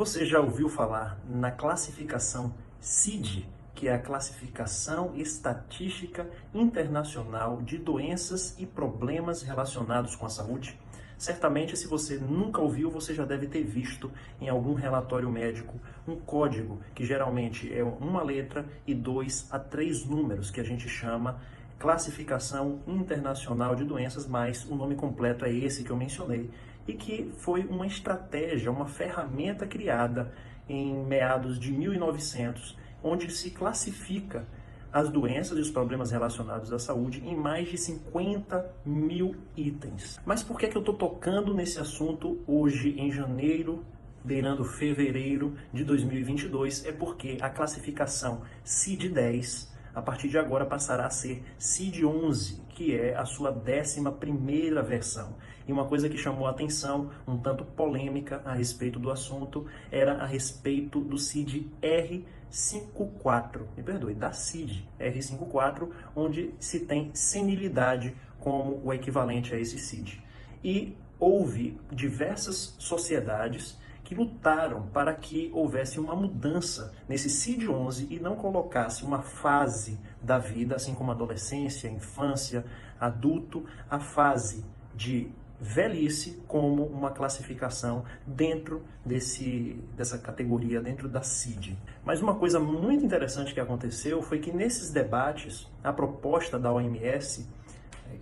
Você já ouviu falar na classificação CID, que é a Classificação Estatística Internacional de Doenças e Problemas Relacionados com a Saúde? Certamente, se você nunca ouviu, você já deve ter visto em algum relatório médico um código, que geralmente é uma letra e 2 a 3 números, que a gente chama Classificação Internacional de Doenças, mas o nome completo é esse que eu mencionei, e que foi uma estratégia, uma ferramenta criada em meados de 1900, onde se classifica as doenças e os problemas relacionados à saúde em mais de 50 mil itens. Mas por que eu estou tocando nesse assunto hoje, em janeiro, beirando fevereiro de 2022? É porque a classificação CID-10, a partir de agora, passará a ser CID-11, que é a sua 11ª versão. E uma coisa que chamou a atenção, um tanto polêmica a respeito do assunto, era a respeito do CID R54, da CID R54, onde se tem senilidade como o equivalente a esse CID. E houve diversas sociedades que lutaram para que houvesse uma mudança nesse CID-11 e não colocasse uma fase da vida, assim como adolescência, infância, adulto, a fase de velhice como uma classificação dentro dessa categoria, dentro da CID. Mas uma coisa muito interessante que aconteceu foi que nesses debates, a proposta da OMS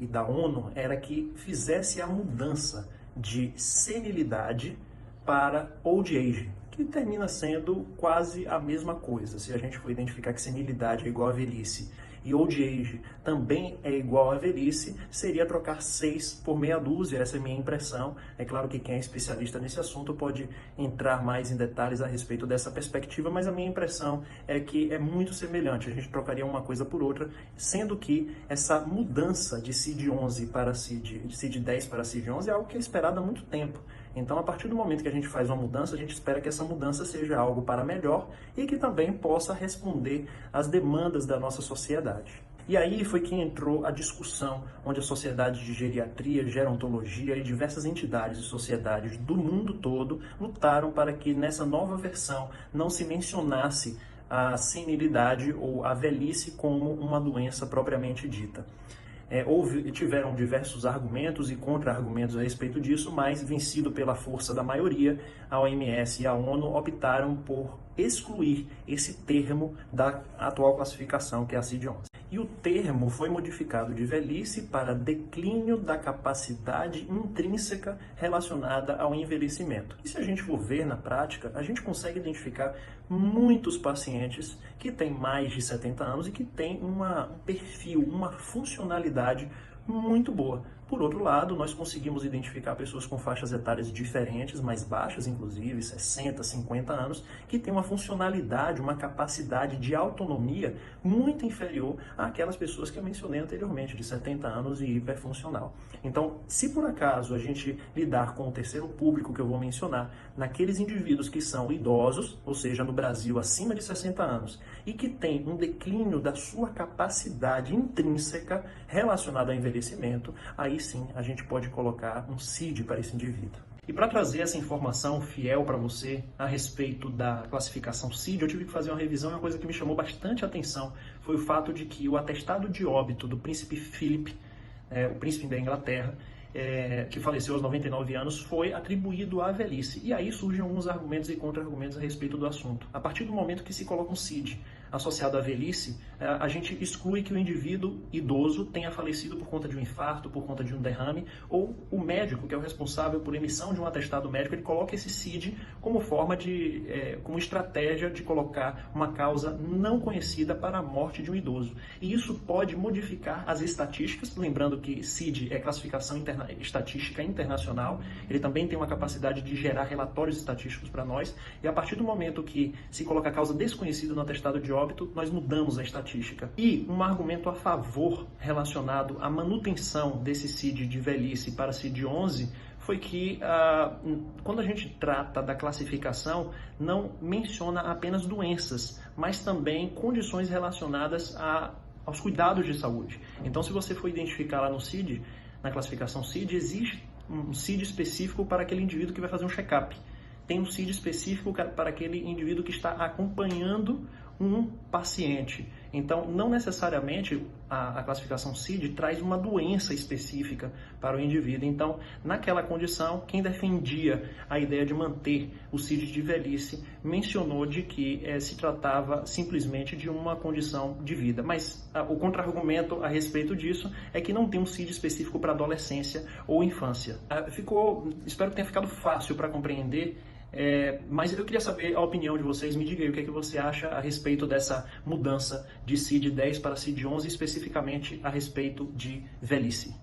e da ONU era que fizesse a mudança de senilidade para old age, que termina sendo quase a mesma coisa. Se a gente for identificar que senilidade é igual a velhice e old age também é igual a velhice, seria trocar 6 por meia dúzia, essa é a minha impressão. É claro que quem é especialista nesse assunto pode entrar mais em detalhes a respeito dessa perspectiva, mas a minha impressão é que é muito semelhante, a gente trocaria uma coisa por outra, sendo que essa mudança de CID-11 para CID-10 para CID-11 é algo que é esperado há muito tempo. Então, a partir do momento que a gente faz uma mudança, a gente espera que essa mudança seja algo para melhor e que também possa responder às demandas da nossa sociedade. E aí foi que entrou a discussão, onde a Sociedade de Geriatria, Gerontologia e diversas entidades e sociedades do mundo todo lutaram para que nessa nova versão não se mencionasse a senilidade ou a velhice como uma doença propriamente dita. Tiveram diversos argumentos e contra-argumentos a respeito disso, mas, vencido pela força da maioria, a OMS e a ONU optaram por excluir esse termo da atual classificação, que é a CID-11. E o termo foi modificado de velhice para declínio da capacidade intrínseca relacionada ao envelhecimento. E se a gente for ver na prática, a gente consegue identificar muitos pacientes que têm mais de 70 anos e que têm um perfil, uma funcionalidade muito boa. Por outro lado, nós conseguimos identificar pessoas com faixas etárias diferentes, mais baixas inclusive, 60, 50 anos, que têm uma funcionalidade, uma capacidade de autonomia muito inferior àquelas pessoas que eu mencionei anteriormente, de 70 anos e hiperfuncional. Então, se por acaso a gente lidar com o terceiro público que eu vou mencionar, naqueles indivíduos que são idosos, ou seja, no Brasil acima de 60 anos, e que têm um declínio da sua capacidade intrínseca relacionada ao envelhecimento, aí sim a gente pode colocar um CID para esse indivíduo. E para trazer essa informação fiel para você a respeito da classificação CID, eu tive que fazer uma revisão e uma coisa que me chamou bastante atenção foi o fato de que o atestado de óbito do príncipe Philip, o príncipe da Inglaterra, que faleceu aos 99 anos, foi atribuído à velhice. E aí surgem alguns argumentos e contra-argumentos a respeito do assunto. A partir do momento que se coloca um CID associado à velhice, a gente exclui que o indivíduo idoso tenha falecido por conta de um infarto, por conta de um derrame, ou o médico, que é o responsável por emissão de um atestado médico, ele coloca esse CID como forma como estratégia de colocar uma causa não conhecida para a morte de um idoso. E isso pode modificar as estatísticas, lembrando que CID é classificação estatística internacional, ele também tem uma capacidade de gerar relatórios estatísticos para nós, e a partir do momento que se coloca a causa desconhecida no atestado de óbito, nós mudamos a estatística. E um argumento a favor relacionado à manutenção desse CID de velhice para CID-11 foi que quando a gente trata da classificação, não menciona apenas doenças, mas também condições relacionadas aos cuidados de saúde. Então, se você for identificar lá no CID, na classificação CID, existe um CID específico para aquele indivíduo que vai fazer um check-up. tem um CID específico para aquele indivíduo que está acompanhando um paciente. Então, não necessariamente a classificação CID traz uma doença específica para o indivíduo. Então, naquela condição, quem defendia a ideia de manter o CID de velhice mencionou de que se tratava simplesmente de uma condição de vida. Mas o contra-argumento a respeito disso é que não tem um CID específico para adolescência ou infância. Espero que tenha ficado fácil para compreender. Mas eu queria saber a opinião de vocês. Me diga aí o que é que você acha a respeito dessa mudança de CID 10 para CID 11, especificamente a respeito de velhice.